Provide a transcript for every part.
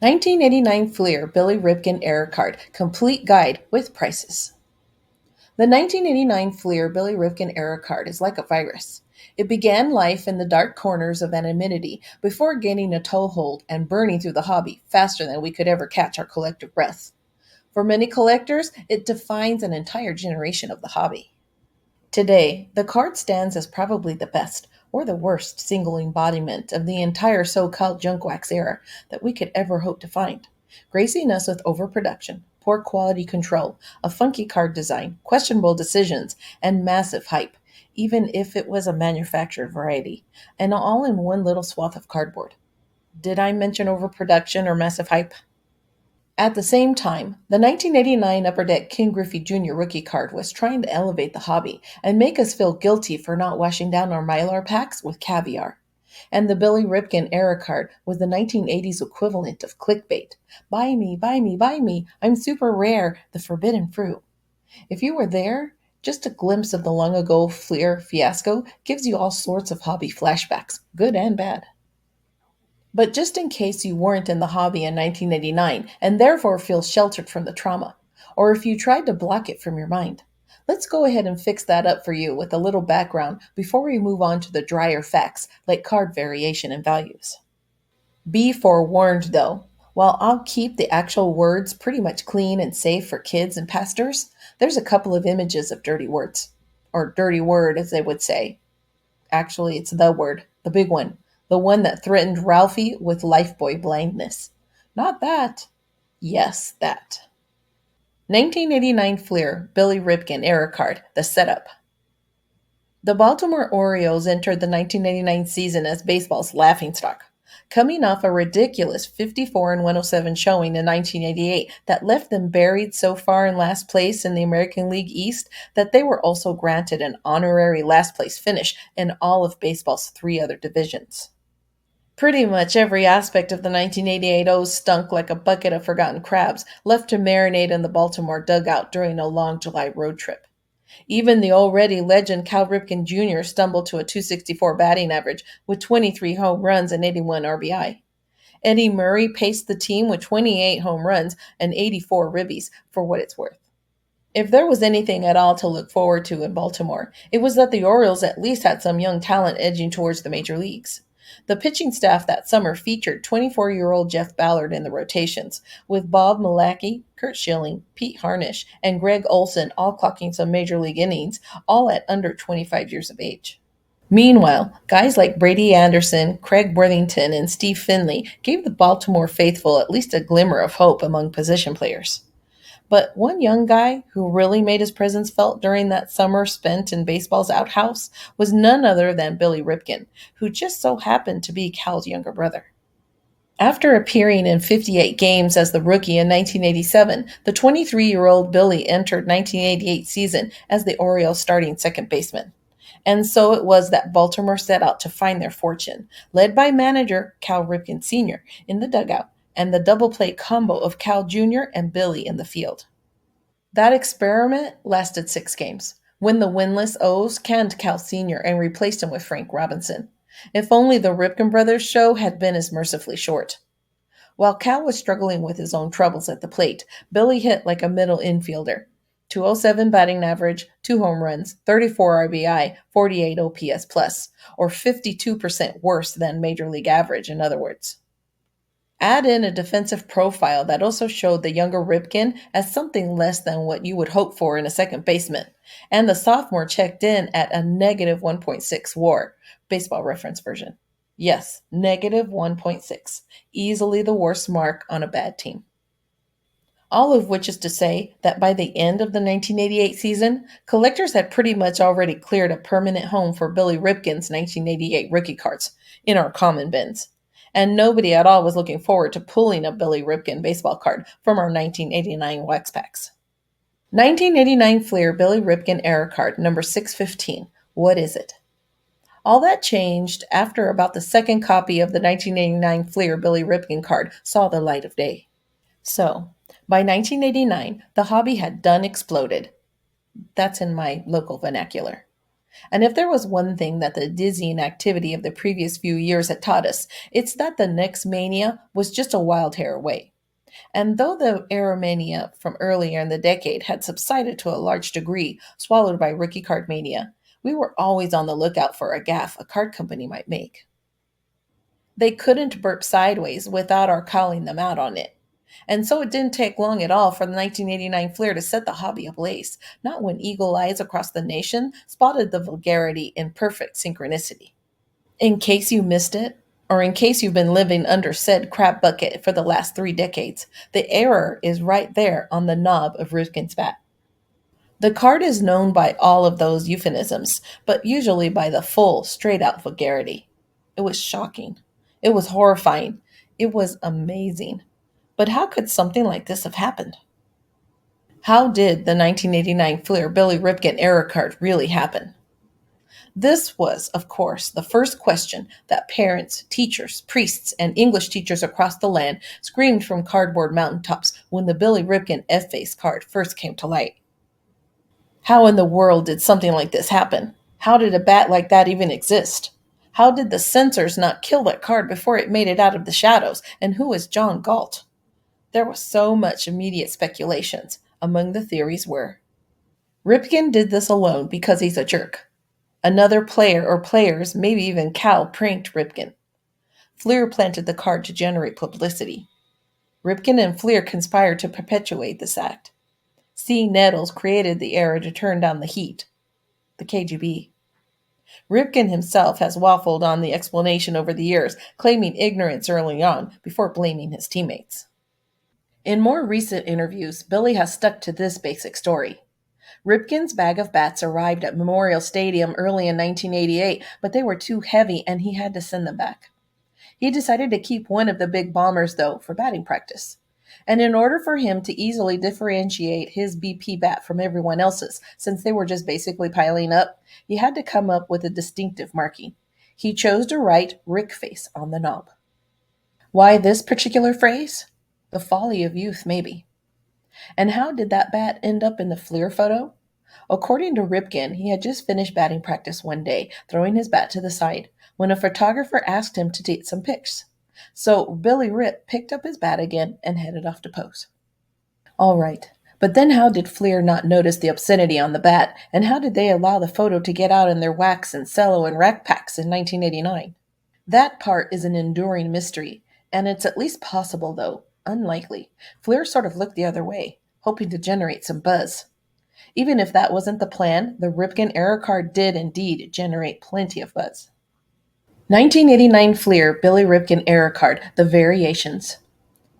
1989 Fleer Billy Ripken Error Card Complete Guide with Prices. The 1989 Fleer Billy Ripken Error Card is like a virus. It began life in the dark corners of anonymity before gaining a toehold and burning through the hobby faster than we could ever catch our collective breaths. For many collectors, it defines an entire generation of the hobby. Today, the card stands as probably the best or the worst single embodiment of the entire so called junk wax era that we could ever hope to find, gracing us with overproduction, poor quality control, a funky card design, questionable decisions, and massive hype, even if it was a manufactured variety, and all in one little swath of cardboard. Did I mention overproduction or massive hype? At the same time, the 1989 Upper Deck King Griffey Jr. rookie card was trying to elevate the hobby and make us feel guilty for not washing down our Mylar packs with caviar. And the Billy Ripken era card was the 1980s equivalent of clickbait. Buy me, buy me, buy me. I'm super rare, the forbidden fruit. If you were there, just a glimpse of the long ago Fleer fiasco gives you all sorts of hobby flashbacks, good and bad. But just in case you weren't in the hobby in 1989 and therefore feel sheltered from the trauma, or if you tried to block it from your mind, let's go ahead and fix that up for you with a little background before we move on to the drier facts like card variation and values. Be forewarned though, while I'll keep the actual words pretty much clean and safe for kids and pastors, there's a couple of images of dirty words, or dirty word as they would say. Actually, it's the word, the big one, the one that threatened Ralphie with lifebuoy blindness. Not that. Yes, that. 1989 Fleer, Billy Ripken error card, the setup. The Baltimore Orioles entered the 1989 season as baseball's laughingstock, coming off a ridiculous 54 and 107 showing in 1988 that left them buried so far in last place in the American League East that they were also granted an honorary last place finish in all of baseball's three other divisions. Pretty much every aspect of the 1988 O's stunk like a bucket of forgotten crabs left to marinate in the Baltimore dugout during a long July road trip. Even the already legend Cal Ripken Jr. stumbled to a 264 batting average with 23 home runs and 81 RBI. Eddie Murray paced the team with 28 home runs and 84 ribbies, for what it's worth. If there was anything at all to look forward to in Baltimore, it was that the Orioles at least had some young talent edging towards the major leagues. The pitching staff that summer featured 24-year-old Jeff Ballard in the rotations, with Bob Malacky, Kurt Schilling, Pete Harnish, and Greg Olson all clocking some major league innings, all at under 25 years of age. Meanwhile, guys like Brady Anderson, Craig Worthington, and Steve Finley gave the Baltimore faithful at least a glimmer of hope among position players. But one young guy who really made his presence felt during that summer spent in baseball's outhouse was none other than Billy Ripken, who just so happened to be Cal's younger brother. After appearing in 58 games as the rookie in 1987, the 23-year-old Billy entered 1988 season as the Orioles' starting second baseman. And so it was that Baltimore set out to find their fortune, led by manager Cal Ripken Sr. in the dugout and the double play combo of Cal Jr. and Billy in the field. That experiment lasted 6 games, when the winless O's canned Cal Sr. and replaced him with Frank Robinson. If only the Ripken brothers show had been as mercifully short. While Cal was struggling with his own troubles at the plate, Billy hit like a middle infielder. 207 batting average, 2 home runs, 34 RBI, 48 OPS plus, or 52% worse than major league average, in other words. Add in a defensive profile that also showed the younger Ripken as something less than what you would hope for in a second baseman, and the sophomore checked in at a negative 1.6 WAR, baseball reference version. Yes, negative 1.6, easily the worst mark on a bad team. All of which is to say that by the end of the 1988 season, collectors had pretty much already cleared a permanent home for Billy Ripken's 1988 rookie cards in our common bins. And nobody at all was looking forward to pulling a Billy Ripken baseball card from our 1989 wax packs. 1989 Fleer Billy Ripken error card number 615. What is it? All that changed after about the second copy of the 1989 Fleer Billy Ripken card saw the light of day. So, by 1989, the hobby had done exploded. That's in my local vernacular. And if there was one thing that the dizzying activity of the previous few years had taught us, it's that the next mania was just a wild hair away. And though the Aeromania from earlier in the decade had subsided to a large degree, swallowed by rookie card mania, we were always on the lookout for a gaffe a card company might make. They couldn't burp sideways without our calling them out on it. And so it didn't take long at all for the 1989 Fleer to set the hobby ablaze, not when eagle eyes across the nation spotted the vulgarity in perfect synchronicity. In case you missed it, or in case you've been living under said crap bucket for the last 3 decades, the error is right there on the knob of Ripken's bat. The card is known by all of those euphemisms, but usually by the full, straight out vulgarity. It was shocking. It was horrifying. It was amazing. But how could something like this have happened? How did the 1989 Fleer Billy Ripken error card really happen? This was, of course, the first question that parents, teachers, priests, and English teachers across the land screamed from cardboard mountaintops when the Billy Ripken F face card first came to light. How in the world did something like this happen? How did a bat like that even exist? How did the censors not kill that card before it made it out of the shadows? And who is John Galt? There was so much immediate speculations. Among the theories were Ripken did this alone because he's a jerk. Another player or players, maybe even Cal, pranked Ripken. Fleer planted the card to generate publicity. Ripken and Fleer conspired to perpetuate this act. C. Nettles created the error to turn down the heat. The KGB. Ripken himself has waffled on the explanation over the years, claiming ignorance early on before blaming his teammates. In more recent interviews, Billy has stuck to this basic story. Ripken's bag of bats arrived at Memorial Stadium early in 1988, but they were too heavy and he had to send them back. He decided to keep one of the big bombers, though, for batting practice. And in order for him to easily differentiate his BP bat from everyone else's, since they were just basically piling up, he had to come up with a distinctive marking. He chose to write Rick Face on the knob. Why this particular phrase? The folly of youth, maybe. And how did that bat end up in the Fleer photo? According to Ripken, he had just finished batting practice one day, throwing his bat to the side, when a photographer asked him to take some pics. So Billy Rip picked up his bat again and headed off to pose. All right, but then how did Fleer not notice the obscenity on the bat, and how did they allow the photo to get out in their wax and cello and rack packs in 1989? That part is an enduring mystery, and it's at least possible, though unlikely. Fleer sort of looked the other way, hoping to generate some buzz. Even if that wasn't the plan, the Ripken error card did indeed generate plenty of buzz. 1989 Fleer Billy Ripken error card, the variations.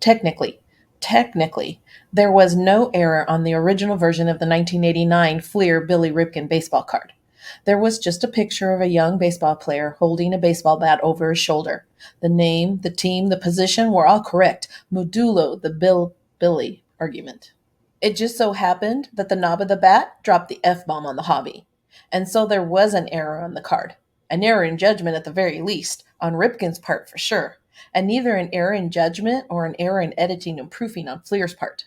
Technically, technically, there was no error on the original version of the 1989 Fleer Billy Ripken baseball card. There was just a picture of a young baseball player holding a baseball bat over his shoulder. The name, the team, the position were all correct, modulo the Billy argument. It just so happened that the knob of the bat dropped the F bomb on the hobby. And so there was an error on the card. An error in judgment at the very least, on Ripken's part for sure, and neither an error in judgment or an error in editing and proofing on Fleer's part.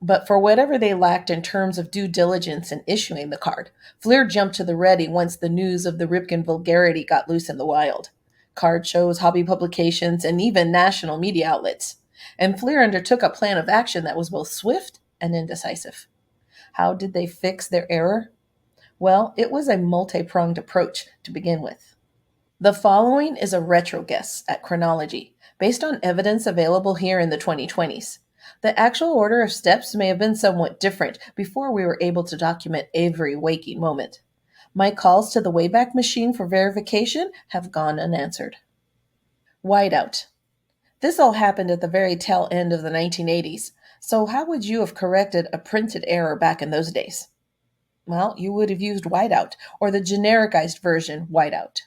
But for whatever they lacked in terms of due diligence in issuing the card, Fleer jumped to the ready once the news of the Ripken vulgarity got loose in the wild. Card shows, hobby publications, and even national media outlets. And Fleer undertook a plan of action that was both swift and indecisive. How did they fix their error? Well, it was a multi-pronged approach to begin with. The following is a retro guess at chronology, based on evidence available here in the 2020s. The actual order of steps may have been somewhat different before we were able to document every waking moment. My calls to the Wayback Machine for verification have gone unanswered. Whiteout. This all happened at the very tail end of the 1980s, so how would you have corrected a printed error back in those days? Well, you would have used whiteout, or the genericized version, whiteout.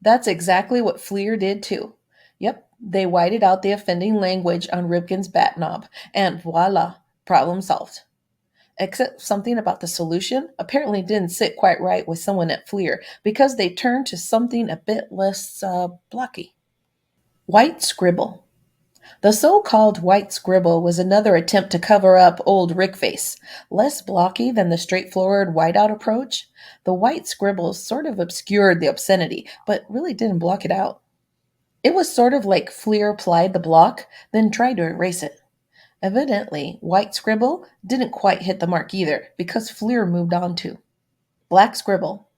That's exactly what Fleer did too. Yep, they whited out the offending language on Ripken's bat knob, and voila, problem solved. Except something about the solution apparently didn't sit quite right with someone at Fleer because they turned to something a bit less blocky. White scribble. The so called white scribble was another attempt to cover up old Rickface. Less blocky than the straightforward whiteout approach, the white scribble sort of obscured the obscenity, but really didn't block it out. It was sort of like Fleer applied the block, then tried to erase it. Evidently, white scribble didn't quite hit the mark either, because Fleer moved on to black scribble.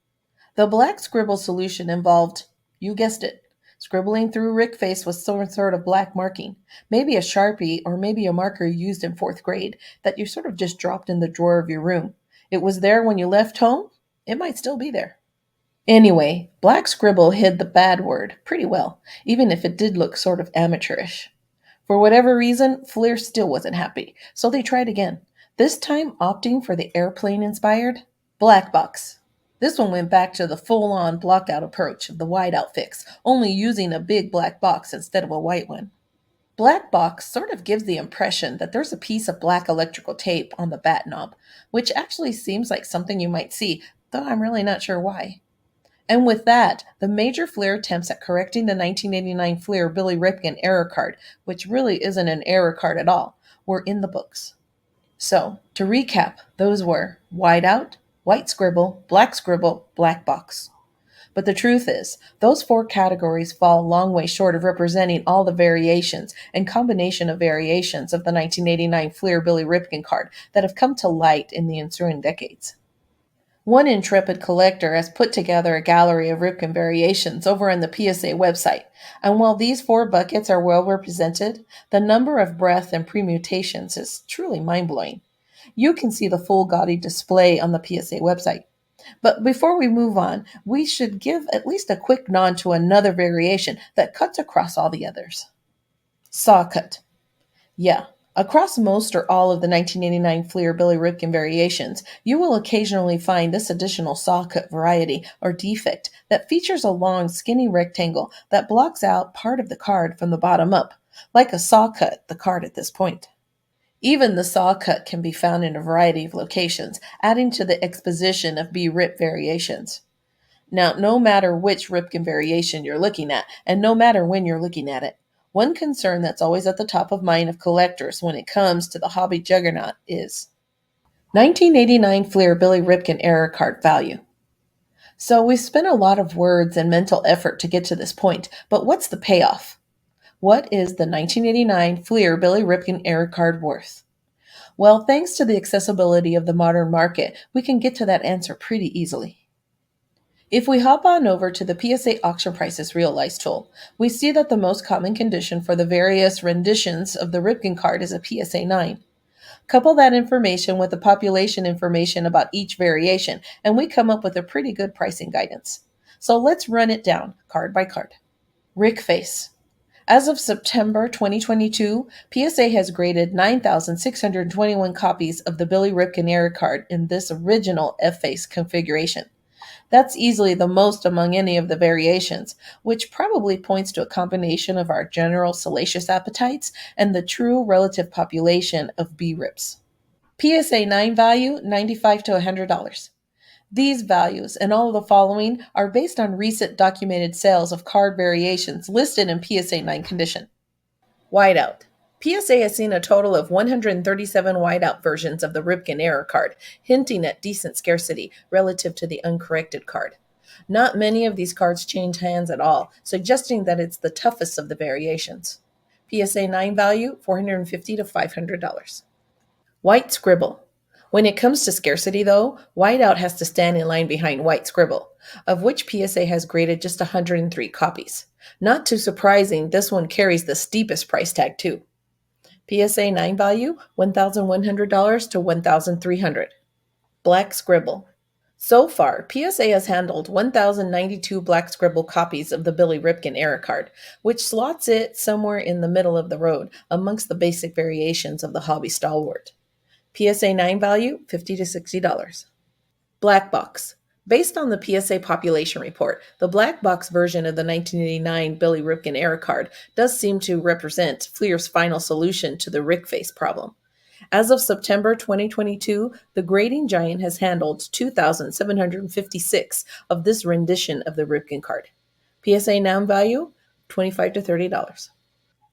The black scribble solution involved, you guessed it, scribbling through Rickface with some sort of black marking, maybe a Sharpie or maybe a marker you used in fourth grade that you sort of just dropped in the drawer of your room. It was there when you left home. It might still be there. Anyway, black scribble hid the bad word pretty well, even if it did look sort of amateurish. For whatever reason, Fleer still wasn't happy, so they tried again, this time opting for the airplane inspired black box. This one went back to the full on blocked out approach of the whiteout fix, only using a big black box instead of a white one. Black box sort of gives the impression that there's a piece of black electrical tape on the bat knob, which actually seems like something you might see, though I'm really not sure why. And with that, the major Fleer attempts at correcting the 1989 Fleer Billy Ripken error card, which really isn't an error card at all, were in the books. So, to recap, those were whiteout, white scribble, black box. But the truth is, those four categories fall a long way short of representing all the variations and combination of variations of the 1989 Fleer Billy Ripken card that have come to light in the ensuing decades. One intrepid collector has put together a gallery of Ripken variations over on the PSA website, and while these four buckets are well represented, the number of breadth and permutations is truly mind-blowing. You can see the full gaudy display on the PSA website. But before we move on, we should give at least a quick nod to another variation that cuts across all the others. Saw cut. Yeah, across most or all of the 1989 Fleer Billy Ripken variations, you will occasionally find this additional saw cut variety or defect that features a long, skinny rectangle that blocks out part of the card from the bottom up, like a saw cut the card at this point. Even the saw cut can be found in a variety of locations, adding to the exposition of B-Rip variations. Now, no matter which Ripken variation you're looking at, and no matter when you're looking at it, one concern that's always at the top of mind of collectors when it comes to the hobby juggernaut is 1989 Fleer Billy Ripken error card value. So we've spent a lot of words and mental effort to get to this point, but what's the payoff? What is the 1989 Fleer Billy Ripken error card worth? Well, thanks to the accessibility of the modern market, we can get to that answer pretty easily. If we hop on over to the PSA auction prices realize tool, we see that the most common condition for the various renditions of the Ripken card is a PSA 9. Couple that information with the population information about each variation, and we come up with a pretty good pricing guidance. So let's run it down, card by card. Rick Face. As of September 2022, PSA has graded 9,621 copies of the Billy Ripken error card in this original F-Face configuration. That's easily the most among any of the variations, which probably points to a combination of our general salacious appetites and the true relative population of B-Rips. PSA 9 value, $95 to $100. These values and all of the following are based on recent documented sales of card variations listed in PSA 9 condition. Whiteout. PSA has seen a total of 137 whiteout versions of the Ripken error card, hinting at decent scarcity relative to the uncorrected card. Not many of these cards change hands at all, suggesting that it's the toughest of the variations. PSA 9 value, $450 to $500. White scribble. When it comes to scarcity, though, whiteout has to stand in line behind white scribble, of which PSA has graded just 103 copies. Not too surprising, this one carries the steepest price tag, too. PSA 9 value, $1,100 to $1,300. Black scribble. So far, PSA has handled 1,092 black scribble copies of the Billy Ripken error card, which slots it somewhere in the middle of the road amongst the basic variations of the hobby stalwart. PSA 9 value, $50 to $60. Black box. Based on the PSA population report, the black box version of the 1989 Billy Ripken error card does seem to represent Fleer's final solution to the Rickface problem. As of September 2022, the grading giant has handled 2,756 of this rendition of the Ripken card. PSA 9 value, $25 to $30.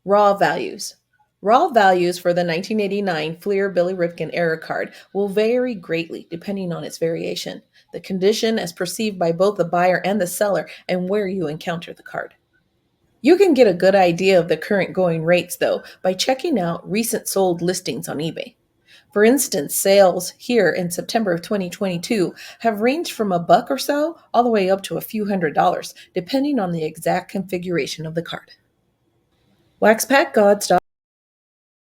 Raw values. Raw values for the 1989 Fleer Billy Ripken Era card will vary greatly depending on its variation, the condition as perceived by both the buyer and the seller, and where you encounter the card. You can get a good idea of the current going rates, though, by checking out recent sold listings on eBay. For instance, sales here in September of 2022 have ranged from a buck or so all the way up to a few $100s, depending on the exact configuration of the card. WaxPackGods.com